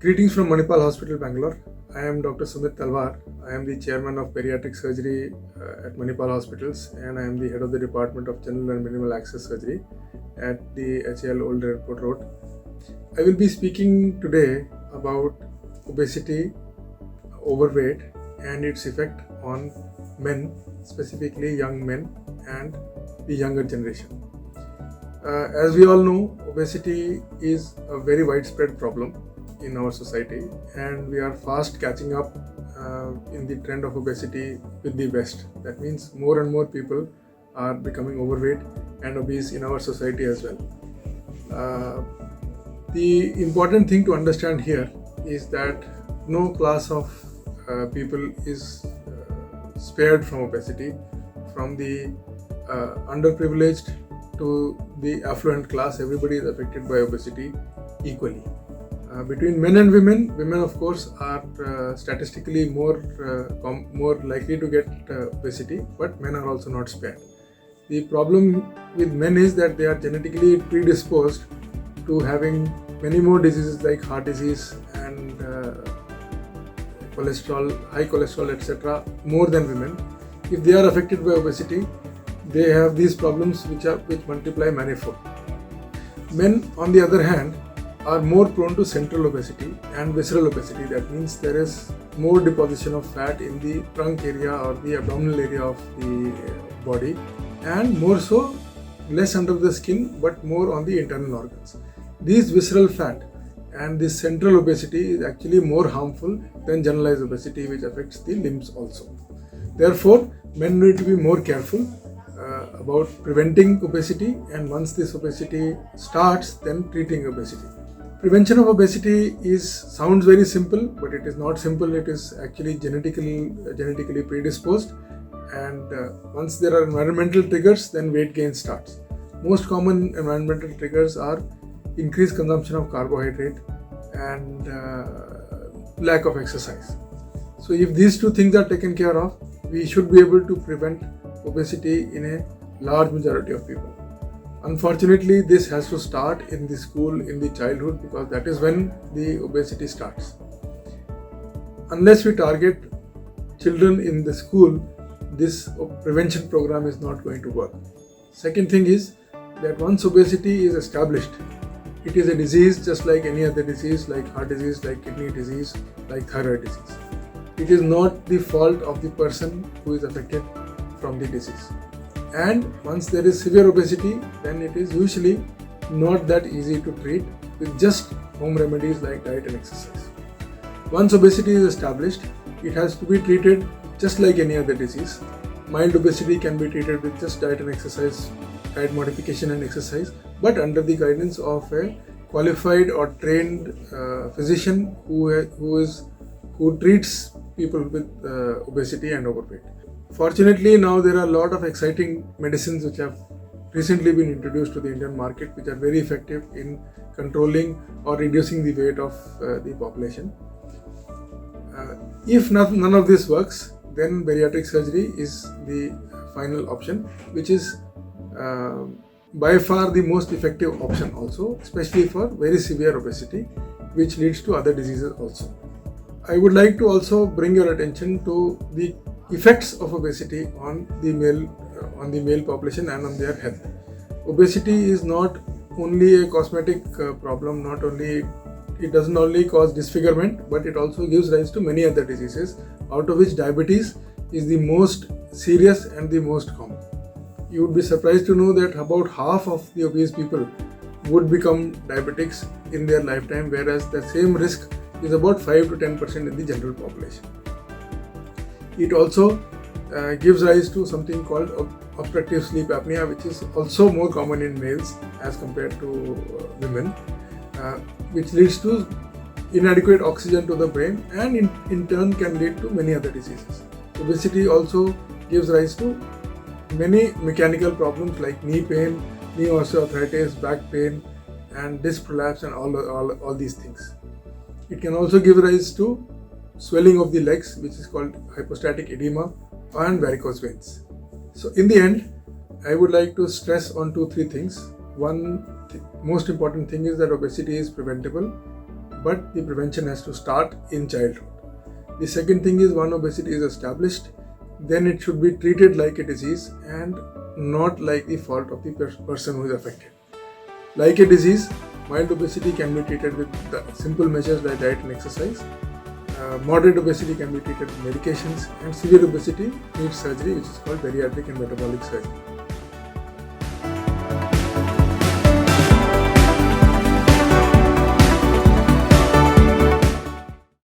Greetings from Manipal Hospital, Bangalore. I am Dr. Sumit Talwar. I am the chairman of pediatric surgery at Manipal Hospitals, and I am the head of the Department of General and Minimal Access Surgery at the HAL Old Airport Road. I will be speaking today about obesity, overweight, and its effect on men, specifically young men and the younger generation. As we all know, obesity is a very widespread problem in our society, and we are fast catching up in the trend of obesity with the West. That means more and more people are becoming overweight and obese in our society as well. The important thing to understand here is that no class of people is spared from obesity, from the underprivileged to the affluent class. Everybody is affected by obesity equally. Between men and women, women of course are statistically more likely to get obesity, but men are also not spared. The problem with men is that they are genetically predisposed to having many more diseases like heart disease and cholesterol, high cholesterol, etc. more than women. If they are affected by obesity, they have these problems which multiply manifold. Men, on the other hand, are more prone to central obesity and visceral obesity. That means there is more deposition of fat in the trunk area or the abdominal area of the body, and more so less under the skin but more on the internal organs. These visceral fat and this central obesity is actually more harmful than generalized obesity, which affects the limbs also. Therefore, men need to be more careful about preventing obesity, and once this obesity starts, then treating obesity. Prevention of obesity sounds very simple, but it is not simple. It is actually genetically predisposed, and once there are environmental triggers, then weight gain starts. Most common environmental triggers are increased consumption of carbohydrate and lack of exercise. So if these two things are taken care of, we should be able to prevent obesity in a large majority of people. Unfortunately, this has to start in the school, in the childhood, because that is when the obesity starts. Unless we target children in the school, this prevention program is not going to work. Second thing is that once obesity is established, it is a disease just like any other disease, like heart disease, like kidney disease, like thyroid disease. It is not the fault of the person who is affected from the disease. And once there is severe obesity, then it is usually not that easy to treat with just home remedies like diet and exercise. Once obesity is established, it has to be treated just like any other disease. Mild obesity can be treated with just diet and exercise, diet modification and exercise, but under the guidance of a qualified or trained physician who treats people with obesity and overweight. Fortunately, now there are a lot of exciting medicines which have recently been introduced to the Indian market, which are very effective in controlling or reducing the weight of the population. If none of this works, then bariatric surgery is the final option, which is by far the most effective option also, especially for very severe obesity, which leads to other diseases also. I would like to also bring your attention to the effects of obesity on the male population and on their health. Obesity is not only a cosmetic problem. It doesn't only cause disfigurement, but it also gives rise to many other diseases, out of which diabetes is the most serious and the most common. You would be surprised to know that about half of the obese people would become diabetics in their lifetime, whereas the same risk is about 5 to 10% in the general population. It also gives rise to something called obstructive sleep apnea, which is also more common in males as compared to women, which leads to inadequate oxygen to the brain and in turn can lead to many other diseases. Obesity also gives rise to many mechanical problems like knee pain, knee osteoarthritis, back pain, and disc prolapse, and all these things. It can also give rise to swelling of the legs, which is called hypostatic edema, and varicose veins. So in the end, I would like to stress on 2-3 things. One most important thing is that obesity is preventable, but the prevention has to start in childhood. The second thing is, when obesity is established, then it should be treated like a disease and not like the fault of the person who is affected. Like a disease, mild obesity can be treated with the simple measures like diet and exercise. Moderate obesity can be treated with medications, and severe obesity needs surgery, which is called bariatric and metabolic surgery.